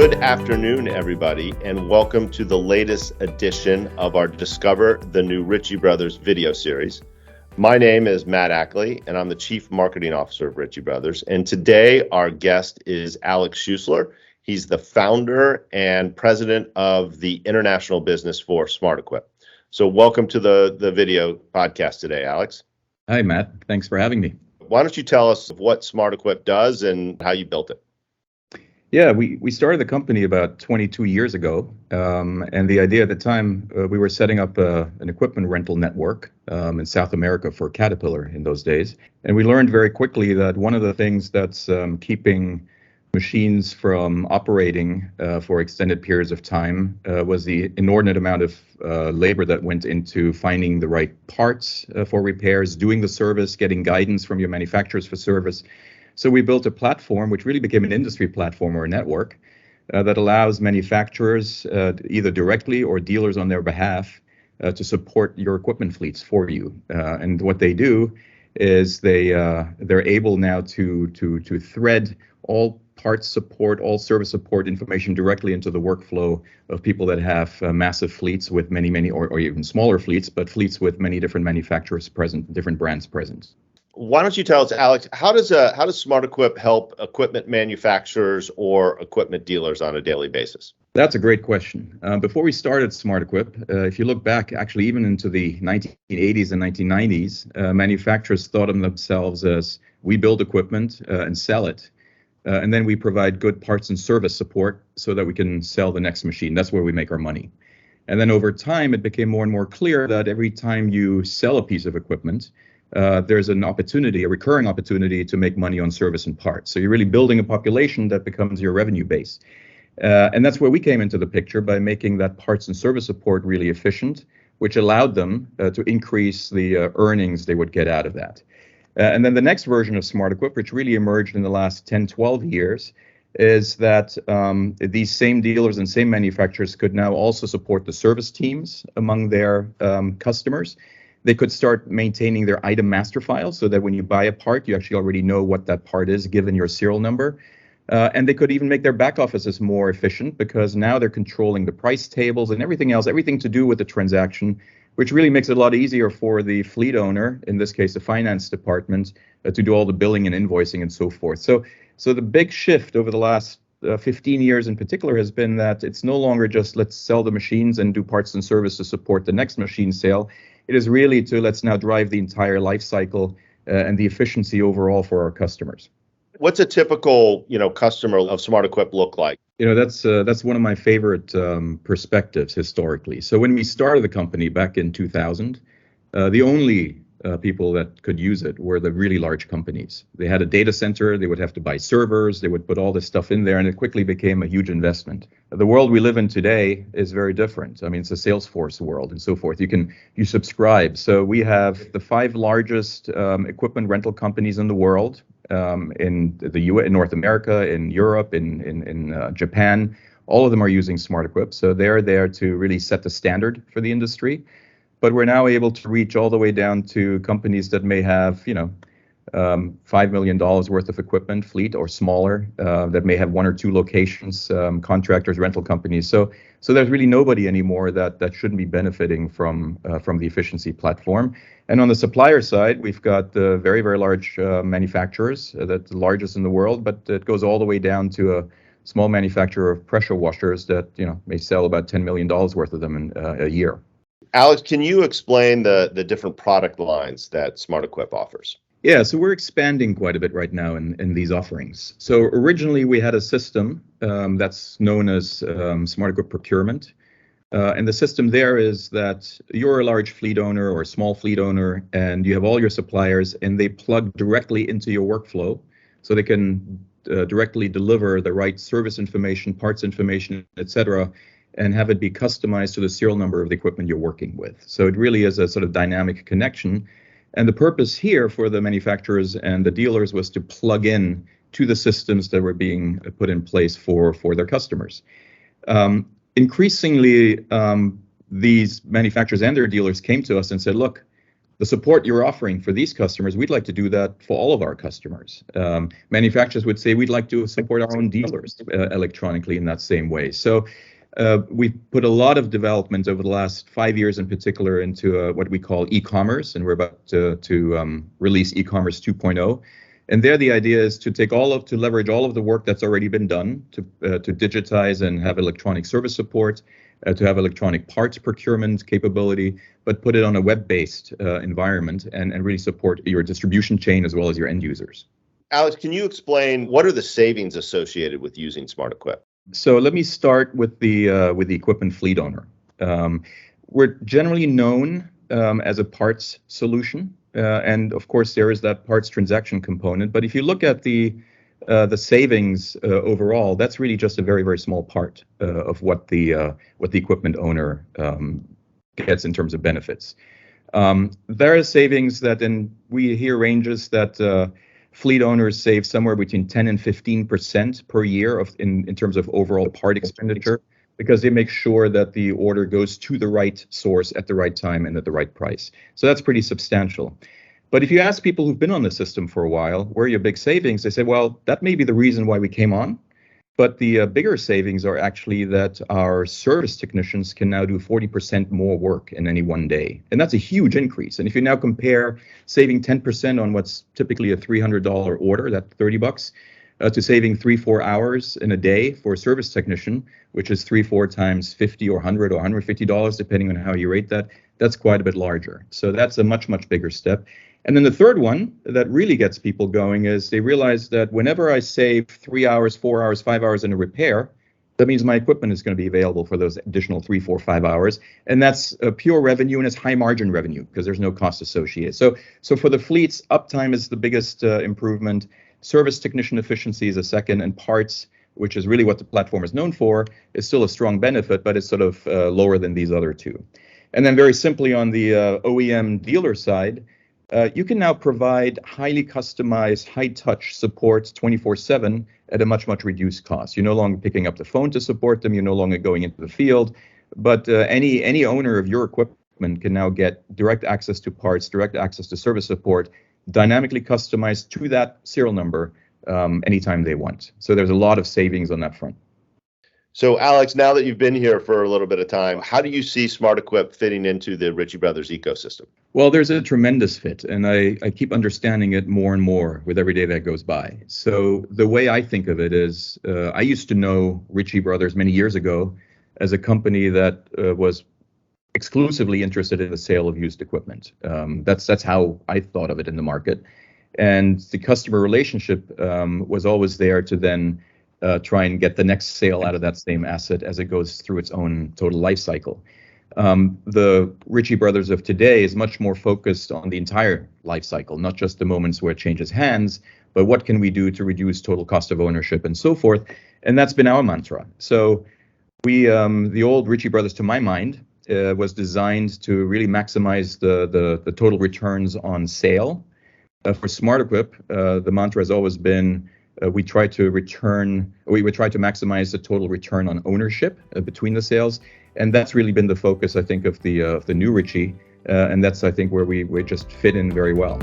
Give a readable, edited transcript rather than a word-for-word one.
Good afternoon, everybody, and welcome to the latest edition of our Discover the New Ritchie Brothers video series. My name is Matt Ackley, and I'm the Chief Marketing Officer of Ritchie Brothers. And today, our guest is Alex Schuessler. He's the founder and president of the international business for SmartEquip. So welcome to the video podcast today, Alex. Hi, Matt. Thanks for having me. Why don't you tell us what SmartEquip does and how you built it? Yeah, we started the company about 22 years ago, and the idea at the time, we were setting up an equipment rental network in South America for Caterpillar in those days. And we learned very quickly that one of the things that's keeping machines from operating for extended periods of time was the inordinate amount of labor that went into finding the right parts for repairs, doing the service, getting guidance from your manufacturers for service. So we built a platform which really became an industry platform or a network that allows manufacturers either directly or dealers on their behalf to support your equipment fleets for you. And what they do is they're able now to thread all parts support, all service support information directly into the workflow of people that have massive fleets with many, or even smaller fleets, but fleets with many different manufacturers present, different brands present. Why don't you tell us, Alex, how does SmartEquip help equipment manufacturers or equipment dealers on a daily basis? That's a great question. Before we started SmartEquip, if you look back, actually even into the 1980s and 1990s, manufacturers thought of themselves as we build equipment and sell it. And then we provide good parts and service support so that we can sell the next machine. That's where we make our money. And then over time, it became more and more clear that every time you sell a piece of equipment, there's an opportunity, a recurring opportunity to make money on service and parts. So you're really building a population that becomes your revenue base. And that's where we came into the picture by making that parts and service support really efficient, which allowed them to increase the earnings they would get out of that. And then the next version of SmartEquip, which really emerged in the last 10, 12 years, is that these same dealers and same manufacturers could now also support the service teams among their customers. They could start maintaining their item master file so that when you buy a part, you actually already know what that part is given your serial number. And they could even make their back offices more efficient because now they're controlling the price tables and everything else, everything to do with the transaction, which really makes it a lot easier for the fleet owner, in this case, the finance department, to do all the billing and invoicing and so forth. So the big shift over the last 15 years in particular has been that it's no longer just let's sell the machines and do parts and service to support the next machine sale. It is really to let's now drive the entire life cycle and the efficiency overall for our customers. What's a typical, customer of SmartEquip look like? That's one of my favorite perspectives historically. So when we started the company back in 2000, the only people that could use it were the really large companies. They had a data center, they would have to buy servers, they would put all this stuff in there, and it quickly became a huge investment. The world we live in today is very different. I mean, it's a Salesforce world and so forth. You subscribe. So we have the 5 largest equipment rental companies in the world, in the US, in North America, in Europe, in Japan. All of them are using SmartEquip. So they're there to really set the standard for the industry. But we're now able to reach all the way down to companies that may have, $5 million worth of equipment fleet or smaller, that may have 1 or 2 locations, contractors, rental companies. So there's really nobody anymore that shouldn't be benefiting from the efficiency platform. And on the supplier side, we've got very, very large manufacturers, that's the largest in the world, but it goes all the way down to a small manufacturer of pressure washers that may sell about $10 million worth of them in a year. Alex, can you explain the different product lines that SmartEquip offers? Yeah, so we're expanding quite a bit right now in these offerings. So originally we had a system that's known as SmartEquip Procurement. And the system there is that you're a large fleet owner or a small fleet owner, and you have all your suppliers, and they plug directly into your workflow so they can directly deliver the right service information, parts information, et cetera, and have it be customized to the serial number of the equipment you're working with. So it really is a sort of dynamic connection. And the purpose here for the manufacturers and the dealers was to plug in to the systems that were being put in place for their customers. Increasingly, these manufacturers and their dealers came to us and said, look, the support you're offering for these customers, we'd like to do that for all of our customers. Manufacturers would say we'd like to support our own dealers electronically in that same way. So we've put a lot of development over the last 5 years in particular into what we call e-commerce, and we're about to release e-commerce 2.0. And there the idea is to leverage all of the work that's already been done to digitize and have electronic service support, to have electronic parts procurement capability, but put it on a web-based environment and really support your distribution chain as well as your end users. Alex, can you explain what are the savings associated with using SmartEquip? So let me start with the equipment fleet owner. We're generally known as a parts solution, and of course there is that parts transaction component. But if you look at the savings overall, that's really just a very, very small part of what the equipment owner gets in terms of benefits. There are savings we hear ranges that fleet owners save somewhere between 10 and 15% per year in terms of overall part expenditure, because they make sure that the order goes to the right source at the right time and at the right price. So that's pretty substantial. But if you ask people who've been on the system for a while, where are your big savings? They say, well, that may be the reason why we came on. But the bigger savings are actually that our service technicians can now do 40% more work in any one day. And that's a huge increase. And if you now compare saving 10% on what's typically a $300 order, that's $30, to saving 3-4 hours in a day for a service technician, which is 3-4 times 50 or 100 or $150, depending on how you rate that, that's quite a bit larger. So that's a much, much bigger step. And then the third one that really gets people going is they realize that whenever I save 3 hours, 4 hours, 5 hours in a repair, that means my equipment is going to be available for those additional 3, 4, 5 hours. And that's pure revenue, and it's high margin revenue because there's no cost associated. So for the fleets, uptime is the biggest improvement. Service technician efficiency is a second, and parts, which is really what the platform is known for, is still a strong benefit, but it's sort of lower than these other two. And then very simply on the OEM dealer side, you can now provide highly customized, high-touch support 24/7 at a much, much reduced cost. You're no longer picking up the phone to support them. You're no longer going into the field. But any owner of your equipment can now get direct access to parts, direct access to service support, dynamically customized to that serial number anytime they want. So there's a lot of savings on that front. So, Alex, now that you've been here for a little bit of time, how do you see SmartEquip fitting into the Ritchie Brothers ecosystem? Well, there's a tremendous fit, and I keep understanding it more and more with every day that goes by. So the way I think of it is I used to know Ritchie Brothers many years ago as a company that was exclusively interested in the sale of used equipment. That's how I thought of it in the market. And the customer relationship was always there to then try and get the next sale out of that same asset as it goes through its own total life cycle. The Ritchie Brothers of today is much more focused on the entire life cycle, not just the moments where it changes hands, but what can we do to reduce total cost of ownership and so forth. And that's been our mantra. So the old Ritchie Brothers, to my mind, was designed to really maximize the total returns on sale. For SmartEquip, the mantra has always been we would try to maximize the total return on ownership between the sales, and that's really been the focus, I think, of the new Ritchie, and that's, I think, where we just fit in very well.